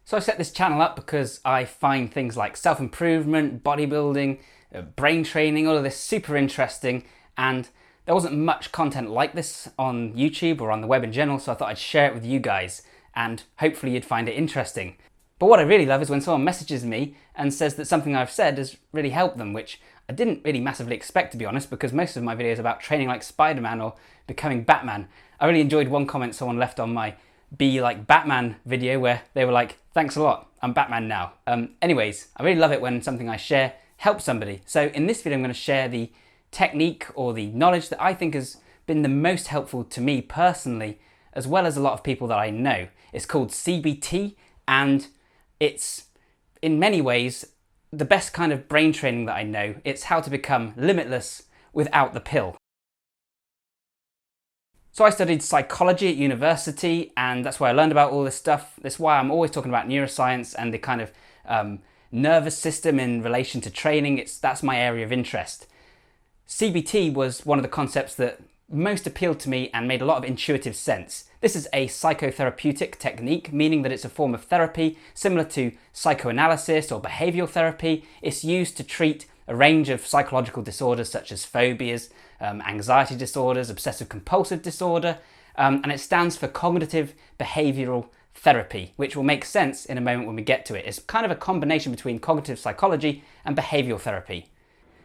So I set this channel up because I find things like self-improvement, bodybuilding, brain training, all of this super interesting, and there wasn't much content like this on YouTube or on the web in general, so I thought I'd share it with you guys and hopefully you'd find it interesting. But what I really love is when someone messages me and says that something I've said has really helped them, which I didn't really massively expect, to be honest, because most of my videos are about training like Spider-Man or becoming Batman. I really enjoyed one comment someone left on my Be Like Batman video where they were like, "Thanks a lot, I'm Batman now." Anyways, I really love it when something I share helps somebody. So in this video I'm going to share the technique or the knowledge that I think has been the most helpful to me personally, as well as a lot of people that I know. It's called CBT, and it's in many ways the best kind of brain training that I know. It's how to become limitless without the pill. So I studied psychology at university, and that's where I learned about all this stuff. That's why I'm always talking about neuroscience and the kind of nervous system in relation to training. That's my area of interest. CBT was one of the concepts that most appealed to me and made a lot of intuitive sense. This is a psychotherapeutic technique, meaning that it's a form of therapy similar to psychoanalysis or behavioural therapy. It's used to treat a range of psychological disorders such as phobias, anxiety disorders, obsessive compulsive disorder, and it stands for cognitive behavioural therapy, which will make sense in a moment when we get to it. It's kind of a combination between cognitive psychology and behavioural therapy.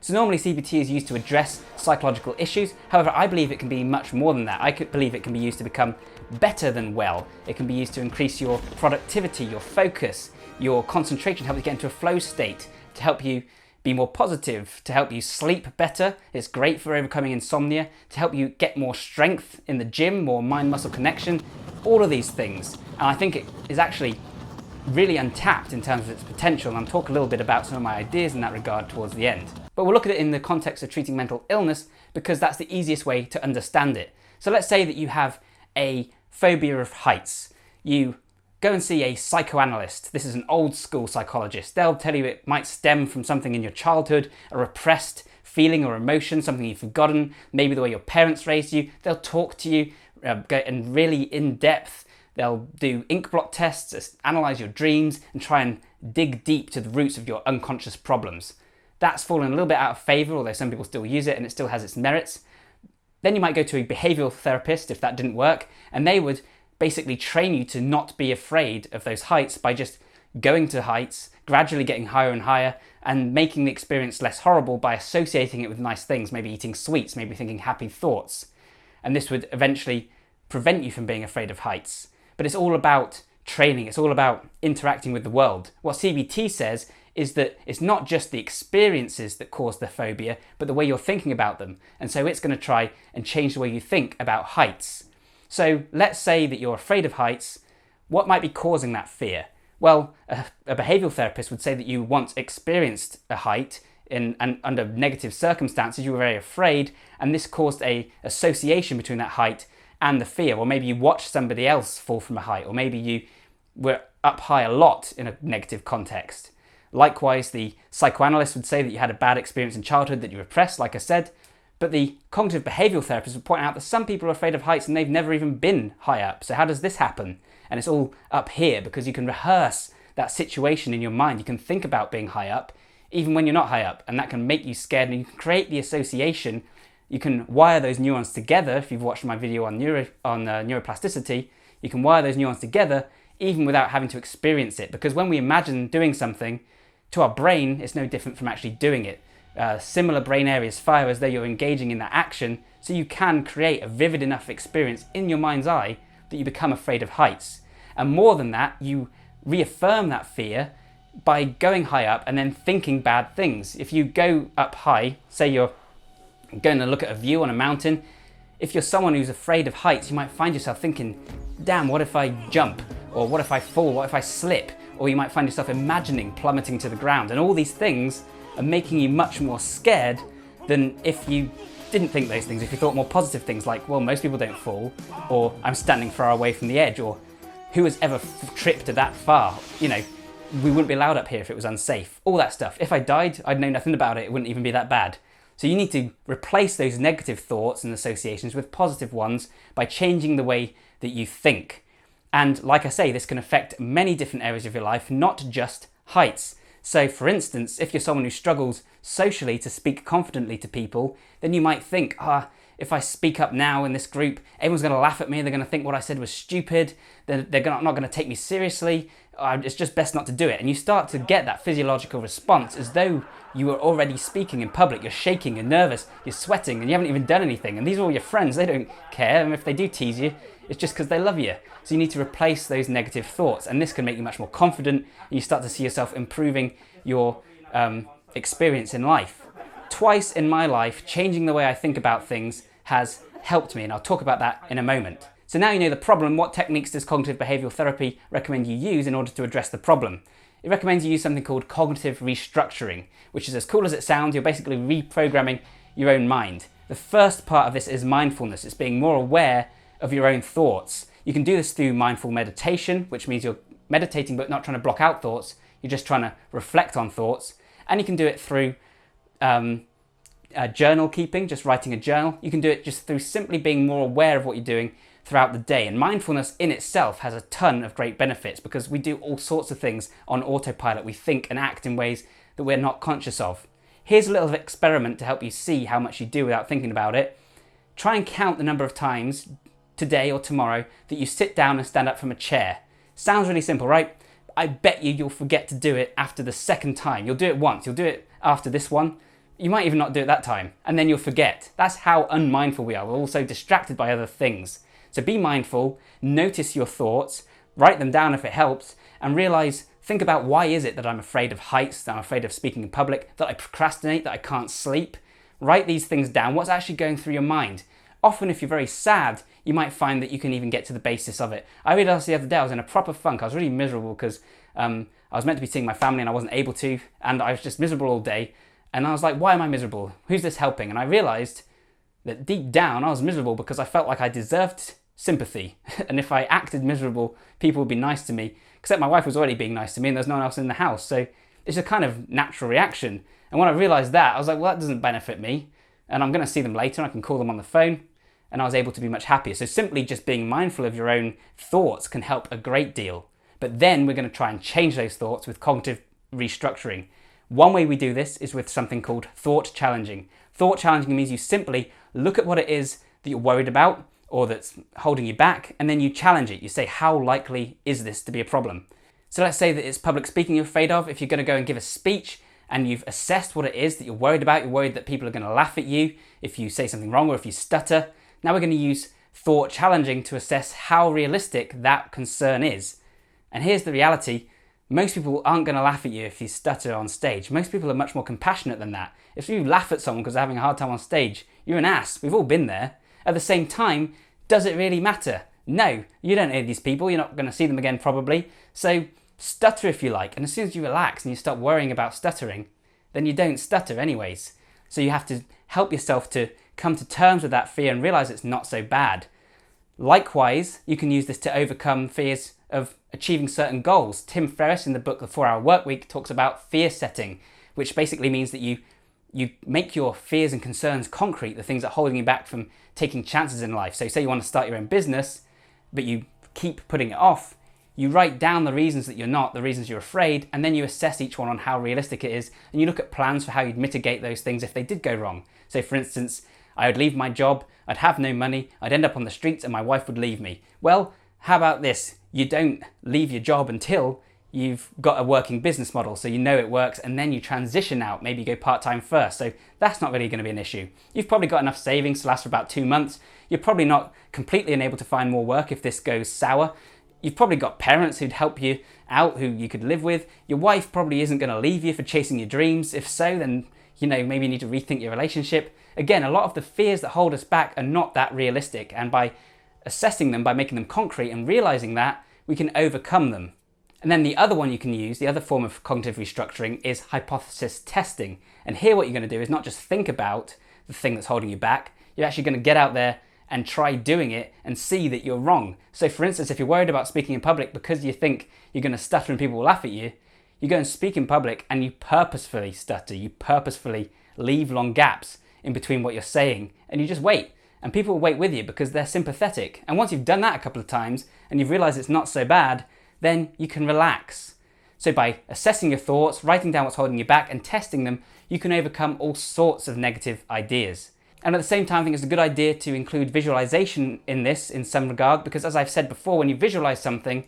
So normally CBT is used to address psychological issues. However, I believe it can be much more than that. I believe it can be used to become better than well. It can be used to increase your productivity, your focus, your concentration, help you get into a flow state, to help you be more positive, to help you sleep better. It's great for overcoming insomnia, to help you get more strength in the gym, more mind-muscle connection, all of these things. And I think it is actually really untapped in terms of its potential, and I'll talk a little bit about some of my ideas in that regard towards the end. But we'll look at it in the context of treating mental illness because that's the easiest way to understand it. So let's say that you have a phobia of heights. You go and see a psychoanalyst. This is an old school psychologist. They'll tell you it might stem from something in your childhood, a repressed feeling or emotion, something you've forgotten, maybe the way your parents raised you. They'll talk to you and really in depth. They'll do ink blot tests, analyse your dreams, and try and dig deep to the roots of your unconscious problems. That's fallen a little bit out of favour, although some people still use it and it still has its merits. Then you might go to a behavioural therapist if that didn't work, and they would basically train you to not be afraid of those heights by just going to heights, gradually getting higher and higher, and making the experience less horrible by associating it with nice things, maybe eating sweets, maybe thinking happy thoughts. And this would eventually prevent you from being afraid of heights. But it's all about training, it's all about interacting with the world. What CBT says is that it's not just the experiences that cause the phobia, but the way you're thinking about them. And so it's going to try and change the way you think about heights. So let's say that you're afraid of heights. What might be causing that fear? Well, a behavioural therapist would say that you once experienced a height and under negative circumstances, you were very afraid, and this caused an association between that height and the fear. Or maybe you watched somebody else fall from a height, or maybe you were up high a lot in a negative context. Likewise, the psychoanalyst would say that you had a bad experience in childhood that you repressed, like I said, but the cognitive behavioural therapist would point out that some people are afraid of heights and they've never even been high up. So how does this happen? And it's all up here because you can rehearse that situation in your mind. You can think about being high up even when you're not high up, and that can make you scared, and you can create the association. You can wire those neurons together. If you've watched my video on neuroplasticity, you can wire those neurons together even without having to experience it, because when we imagine doing something, to our brain, it's no different from actually doing it. Similar brain areas fire as though you're engaging in that action, so you can create a vivid enough experience in your mind's eye that you become afraid of heights. And more than that, you reaffirm that fear by going high up and then thinking bad things. If you go up high, say you're going to look at a view on a mountain, if you're someone who's afraid of heights, you might find yourself thinking, damn, what if I jump? Or what if I fall? What if I slip? Or you might find yourself imagining plummeting to the ground. And all these things are making you much more scared than if you didn't think those things, if you thought more positive things like, well, most people don't fall, or I'm standing far away from the edge, or who has ever tripped that far? You know, we wouldn't be allowed up here if it was unsafe. All that stuff. If I died, I'd know nothing about it. It wouldn't even be that bad. So you need to replace those negative thoughts and associations with positive ones by changing the way that you think. And like I say, this can affect many different areas of your life, not just heights. So for instance, if you're someone who struggles socially to speak confidently to people, then you might think, if I speak up now in this group, everyone's going to laugh at me, they're going to think what I said was stupid, they're not going to take me seriously, it's just best not to do it. And you start to get that physiological response as though you were already speaking in public. You're shaking, you're nervous, you're sweating, and you haven't even done anything. And these are all your friends, they don't care, and if they do tease you, it's just because they love you. So you need to replace those negative thoughts, and this can make you much more confident, and you start to see yourself improving your experience in life. Twice in my life, changing the way I think about things has helped me, and I'll talk about that in a moment. So now you know the problem. What techniques does cognitive behavioural therapy recommend you use in order to address the problem? It recommends you use something called cognitive restructuring, which is as cool as it sounds. You're basically reprogramming your own mind. The first part of this is mindfulness. It's being more aware of your own thoughts. You can do this through mindful meditation, which means you're meditating but not trying to block out thoughts. You're just trying to reflect on thoughts. And you can do it through journal keeping, just writing a journal. You can do it just through simply being more aware of what you're doing throughout the day. And mindfulness in itself has a ton of great benefits because we do all sorts of things on autopilot. We think and act in ways that we're not conscious of. Here's a little experiment to help you see how much you do without thinking about it. Try and count the number of times today or tomorrow that you sit down and stand up from a chair. Sounds really simple, right? I bet you'll forget to do it after the second time. You'll do it once, you'll do it after this one. You might even not do it that time, and then you'll forget. That's how unmindful we are. We're also distracted by other things. So be mindful, notice your thoughts, write them down if it helps, and think about why is it that I'm afraid of heights, that I'm afraid of speaking in public, that I procrastinate, that I can't sleep. Write these things down. What's actually going through your mind? Often if you're very sad, you might find that you can even get to the basis of it. I realised the other day I was in a proper funk. I was really miserable because I was meant to be seeing my family and I wasn't able to, and I was just miserable all day. And I was like, why am I miserable? Who's this helping? And I realised that deep down I was miserable because I felt like I deserved sympathy. And if I acted miserable, people would be nice to me, except my wife was already being nice to me and there's no one else in the house. So it's a kind of natural reaction. And when I realised that, I was like, well, that doesn't benefit me. And I'm going to see them later. I can call them on the phone. And I was able to be much happier. So simply just being mindful of your own thoughts can help a great deal. But then we're going to try and change those thoughts with cognitive restructuring. One way we do this is with something called thought challenging. Thought challenging means you simply look at what it is that you're worried about or that's holding you back, and then you challenge it. You say, how likely is this to be a problem? So let's say that it's public speaking you're afraid of. If you're going to go and give a speech and you've assessed what it is that you're worried about, you're worried that people are going to laugh at you if you say something wrong or if you stutter. Now we're going to use thought challenging to assess how realistic that concern is. And here's the reality. Most people aren't going to laugh at you if you stutter on stage. Most people are much more compassionate than that. If you laugh at someone because they're having a hard time on stage, you're an ass. We've all been there. At the same time, does it really matter? No, you don't know these people. You're not going to see them again probably. So stutter if you like. And as soon as you relax and you stop worrying about stuttering, then you don't stutter anyways. So you have to help yourself to come to terms with that fear and realize it's not so bad. Likewise, you can use this to overcome fears of achieving certain goals. Tim Ferriss in the book The 4-Hour Workweek talks about fear setting, which basically means that you make your fears and concerns concrete, the things that are holding you back from taking chances in life. So say you want to start your own business, but you keep putting it off. You write down the reasons that you're not, the reasons you're afraid, and then you assess each one on how realistic it is, and you look at plans for how you'd mitigate those things if they did go wrong. So for instance, I would leave my job, I'd have no money, I'd end up on the streets and my wife would leave me. Well, how about this? You don't leave your job until you've got a working business model, so you know it works, and then you transition out, maybe you go part-time first. So that's not really going to be an issue. You've probably got enough savings to last for about 2 months. You're probably not completely unable to find more work if this goes sour. You've probably got parents who'd help you out, who you could live with. Your wife probably isn't going to leave you for chasing your dreams. If so, then maybe you need to rethink your relationship. Again, a lot of the fears that hold us back are not that realistic, and by assessing them, by making them concrete and realizing that, we can overcome them. And then the other one you can use, the other form of cognitive restructuring, is hypothesis testing. And here what you're going to do is not just think about the thing that's holding you back, you're actually going to get out there and try doing it and see that you're wrong. So for instance, if you're worried about speaking in public because you think you're going to stutter and people will laugh at you, you go and speak in public and you purposefully stutter, you purposefully leave long gaps in between what you're saying, and you just wait. and people will wait with you because they're sympathetic. And once you've done that a couple of times and you've realised it's not so bad, then you can relax. So by assessing your thoughts, writing down what's holding you back and testing them, you can overcome all sorts of negative ideas. And at the same time, I think it's a good idea to include visualization in this in some regard, because as I've said before, when you visualize something,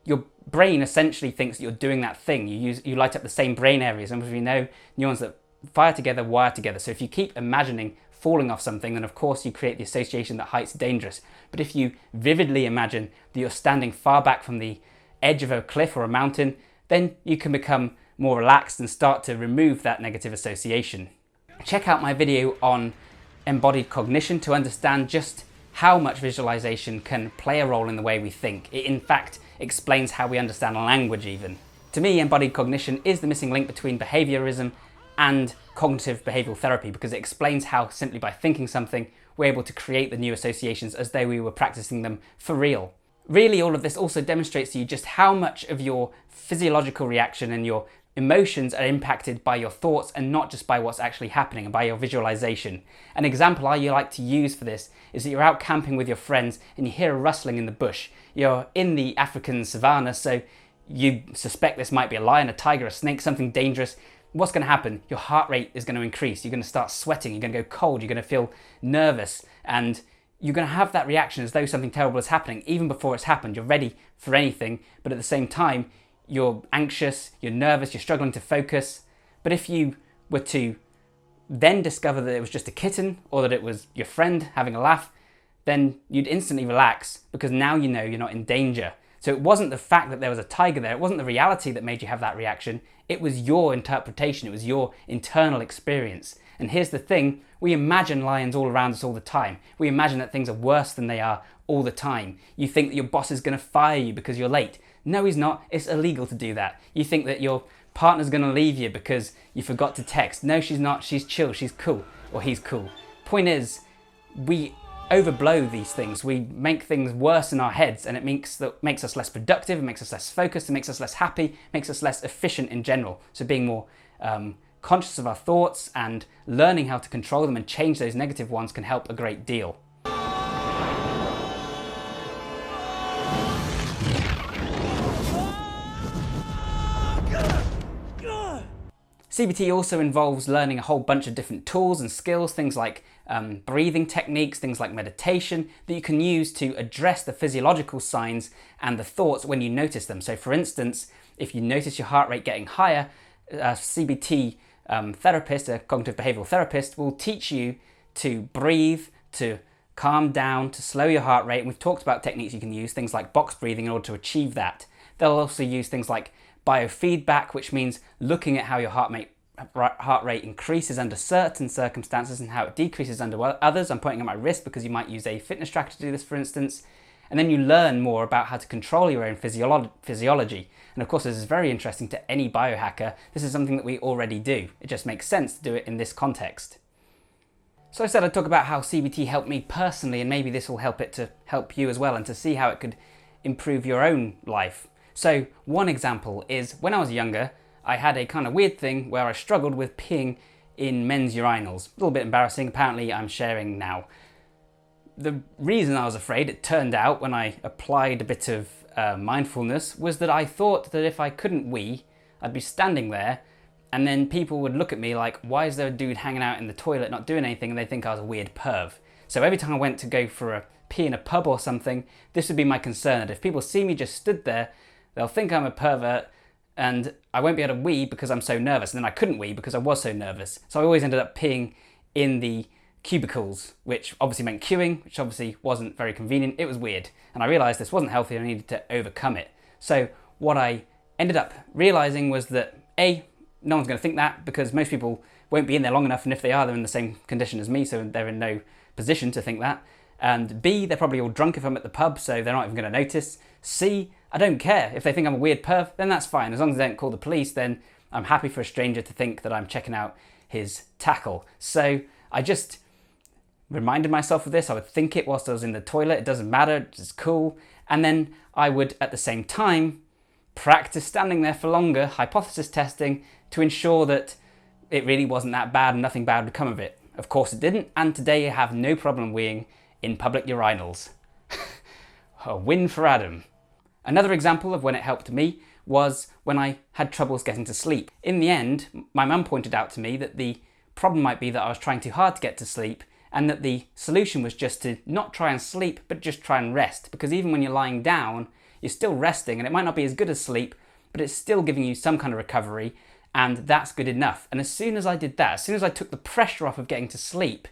your brain essentially thinks that you're doing that thing. You light up the same brain areas, and as we know, neurons that fire together wire together. So if you keep imagining falling off something, then of course you create the association that height's dangerous. But if you vividly imagine that you're standing far back from the edge of a cliff or a mountain, then you can become more relaxed and start to remove that negative association. Check out my video on Embodied Cognition to understand just how much visualization can play a role in the way we think. It in fact explains how we understand language even. To me, Embodied Cognition is the missing link between behaviorism and cognitive behavioural therapy, because it explains how simply by thinking something, we're able to create the new associations as though we were practicing them for real. Really, all of this also demonstrates to you just how much of your physiological reaction and your emotions are impacted by your thoughts and not just by what's actually happening and by your visualization. An example I like to use for this is that you're out camping with your friends and you hear a rustling in the bush. You're in the African savannah, so you suspect this might be a lion, a tiger, a snake, something dangerous. What's going to happen? Your heart rate is going to increase. You're going to start sweating. You're going to go cold. You're going to feel nervous, and you're going to have that reaction as though something terrible is happening even before it's happened. You're ready for anything, but at the same time, you're anxious, you're nervous, you're struggling to focus. But if you were to then discover that it was just a kitten or that it was your friend having a laugh, then you'd instantly relax because now you know you're not in danger. So it wasn't the fact that there was a tiger there, it wasn't the reality that made you have that reaction, it was your interpretation, it was your internal experience. And here's the thing, we imagine lions all around us all the time. We imagine that things are worse than they are all the time. You think that your boss is going to fire you because you're late. No, he's not. It's illegal to do that. You think that your partner's going to leave you because you forgot to text. No, she's not. She's chill. She's cool. Or he's cool. Point is, we overblow these things. We make things worse in our heads, and it makes us less productive, it makes us less focused, it makes us less happy, it makes us less efficient in general. So being more conscious of our thoughts and learning how to control them and change those negative ones can help a great deal. CBT also involves learning a whole bunch of different tools and skills, things like breathing techniques, things like meditation, that you can use to address the physiological signs and the thoughts when you notice them. So for instance, if you notice your heart rate getting higher, a CBT therapist, a cognitive behavioural therapist, will teach you to breathe, to calm down, to slow your heart rate. And we've talked about techniques you can use, things like box breathing, in order to achieve that. They'll also use things like biofeedback, which means looking at how your heart rate increases under certain circumstances and how it decreases under others. I'm pointing at my wrist because you might use a fitness tracker to do this, for instance. And then you learn more about how to control your own physiology. And of course, this is very interesting to any biohacker. This is something that we already do. It just makes sense to do it in this context. So I said I'd talk about how CBT helped me personally, and maybe this will help it to help you as well, and to see how it could improve your own life. So one example is when I was younger, I had a kind of weird thing where I struggled with peeing in men's urinals. A little bit embarrassing, apparently I'm sharing now. The reason I was afraid, it turned out when I applied a bit of mindfulness, was that I thought that if I couldn't wee, I'd be standing there and then people would look at me like, why is there a dude hanging out in the toilet not doing anything, and they think I was a weird perv. So every time I went to go for a pee in a pub or something, this would be my concern, that if people see me just stood there, they'll think I'm a pervert and I won't be able to wee because I'm so nervous. And then I couldn't wee because I was so nervous. So I always ended up peeing in the cubicles, which obviously meant queuing, which obviously wasn't very convenient. It was weird. And I realized this wasn't healthy and I needed to overcome it. So what I ended up realizing was that A, no one's going to think that because most people won't be in there long enough. And if they are, they're in the same condition as me. So they're in no position to think that. And B, they're probably all drunk if I'm at the pub, so they're not even going to notice. C, I don't care. If they think I'm a weird perv, then that's fine. As long as they don't call the police, then I'm happy for a stranger to think that I'm checking out his tackle. So I just reminded myself of this. I would think it whilst I was in the toilet. It doesn't matter. It's cool. And then I would, at the same time, practice standing there for longer, hypothesis testing, to ensure that it really wasn't that bad and nothing bad would come of it. Of course it didn't, and today I have no problem weeing in public urinals. A win for Adam. Another example of when it helped me was when I had troubles getting to sleep. In the end, my mum pointed out to me that the problem might be that I was trying too hard to get to sleep, and that the solution was just to not try and sleep, but just try and rest. Because even when you're lying down, you're still resting, and it might not be as good as sleep, but it's still giving you some kind of recovery, and that's good enough. And as soon as I did that, as soon as I took the pressure off of getting to sleep,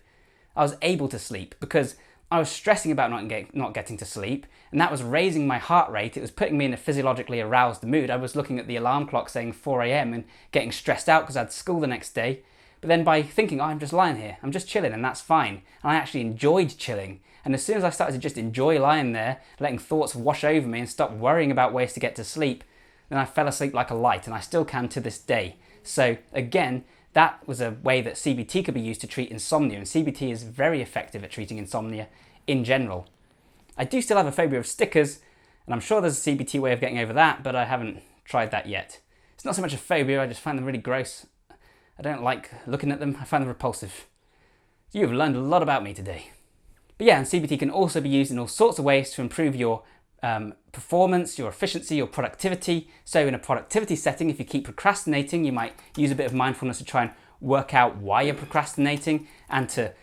I was able to sleep, because I was stressing about not getting to sleep, and that was raising my heart rate. It was putting me in a physiologically aroused mood. I was looking at the alarm clock saying 4 a.m. and getting stressed out because I had school the next day. But then by thinking, oh, I'm just lying here, I'm just chilling, and that's fine. And I actually enjoyed chilling. And as soon as I started to just enjoy lying there, letting thoughts wash over me and stop worrying about ways to get to sleep, then I fell asleep like a light, and I still can to this day. So again, that was a way that CBT could be used to treat insomnia, and CBT is very effective at treating insomnia in general. I do still have a phobia of stickers, and I'm sure there's a CBT way of getting over that, but I haven't tried that yet. It's not so much a phobia, I just find them really gross. I don't like looking at them, I find them repulsive. You've learned a lot about me today. But yeah, and CBT can also be used in all sorts of ways to improve your performance, your efficiency, your productivity. So in a productivity setting, if you keep procrastinating, you might use a bit of mindfulness to try and work out why you're procrastinating, and to,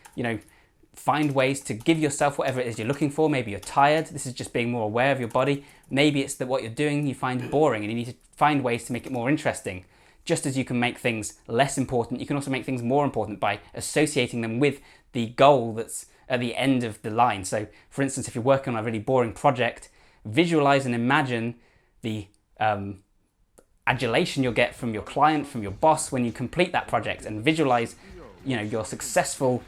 find ways to give yourself whatever it is you're looking for. Maybe you're tired. This is just being more aware of your body. Maybe it's that what you're doing you find boring and you need to find ways to make it more interesting. Just as you can make things less important, you can also make things more important by associating them with the goal that's at the end of the line. So for instance, if you're working on a really boring project, visualize and imagine the adulation you'll get from your client, from your boss when you complete that project, and visualize your successful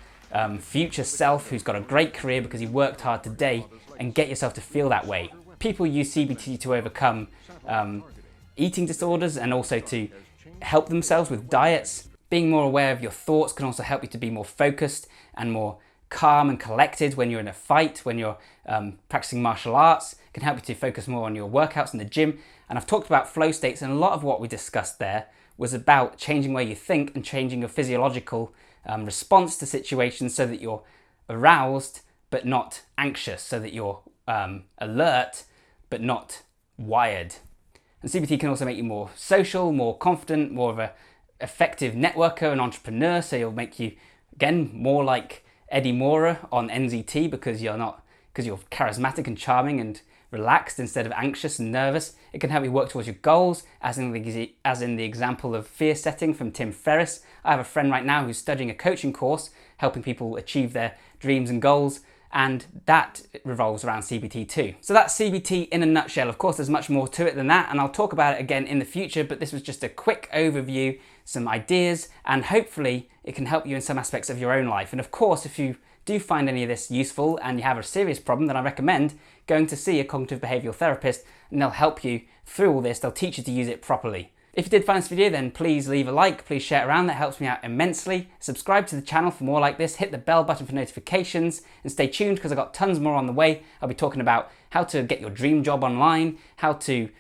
future self who's got a great career because he worked hard today, and get yourself to feel that way. People use CBT to overcome eating disorders and also to help themselves with diets. Being more aware of your thoughts can also help you to be more focused and more calm and collected when you're in a fight, when you're practicing martial arts. It can help you to focus more on your workouts in the gym. And I've talked about flow states, and a lot of what we discussed there was about changing where you think and changing your physiological response to situations so that you're aroused but not anxious, so that you're alert but not wired. And CBT can also make you more social, more confident, more of an effective networker and entrepreneur. So you'll make you, again, more like Eddie Mora on NZT because you're charismatic and charming and relaxed instead of anxious and nervous. It can help you work towards your goals, as in the example of fear setting from Tim Ferriss. I have a friend right now who's studying a coaching course, helping people achieve their dreams and goals, and that revolves around CBT too. So that's CBT in a nutshell. Of course, there's much more to it than that, and I'll talk about it again in the future, but this was just a quick overview, some ideas, and hopefully it can help you in some aspects of your own life. And of course, if you do find any of this useful and you have a serious problem, then I recommend going to see a cognitive behavioural therapist, and they'll help you through all this. They'll teach you to use it properly. If you did find this video, then please leave a like, please share it around, that helps me out immensely. Subscribe to the channel for more like this, hit the bell button for notifications, and stay tuned because I've got tons more on the way. I'll be talking about how to get your dream job online, how to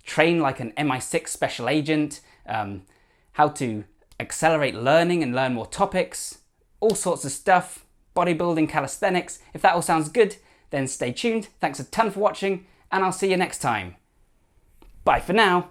train like an MI6 special agent, how to accelerate learning and learn more topics, all sorts of stuff, bodybuilding, calisthenics. If that all sounds good, then stay tuned. Thanks a ton for watching, and I'll see you next time. Bye for now.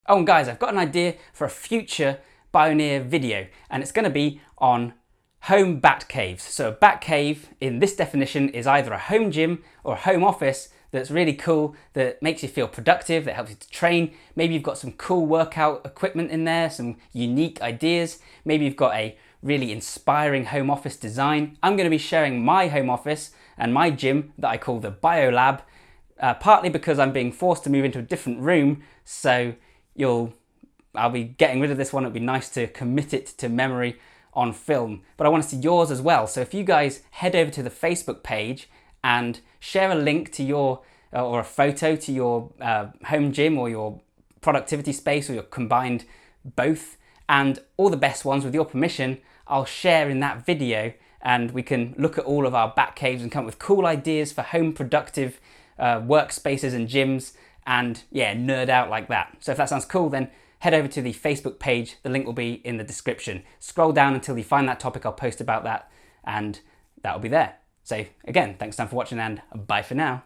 Oh, and guys, I've got an idea for a future Bioneer video, and it's going to be on home bat caves. So a bat cave, in this definition, is either a home gym or a home office that's really cool, that makes you feel productive, that helps you to train. Maybe you've got some cool workout equipment in there, some unique ideas. Maybe you've got a really inspiring home office design. I'm going to be sharing my home office and my gym that I call the Biolab, partly because I'm being forced to move into a different room, so I'll be getting rid of this one. It'd be nice to commit it to memory on film, but I want to see yours as well. So if you guys head over to the Facebook page and share a link to your or a photo to your home gym or your productivity space, or your combined both, and all the best ones, with your permission, I'll share in that video, and we can look at all of our bat caves and come up with cool ideas for home productive workspaces and gyms, and yeah, nerd out like that. So if that sounds cool, then head over to the Facebook page. The link will be in the description. Scroll down until you find that topic. I'll post about that, and that will be there. So again, thanks Sam for watching, and bye for now.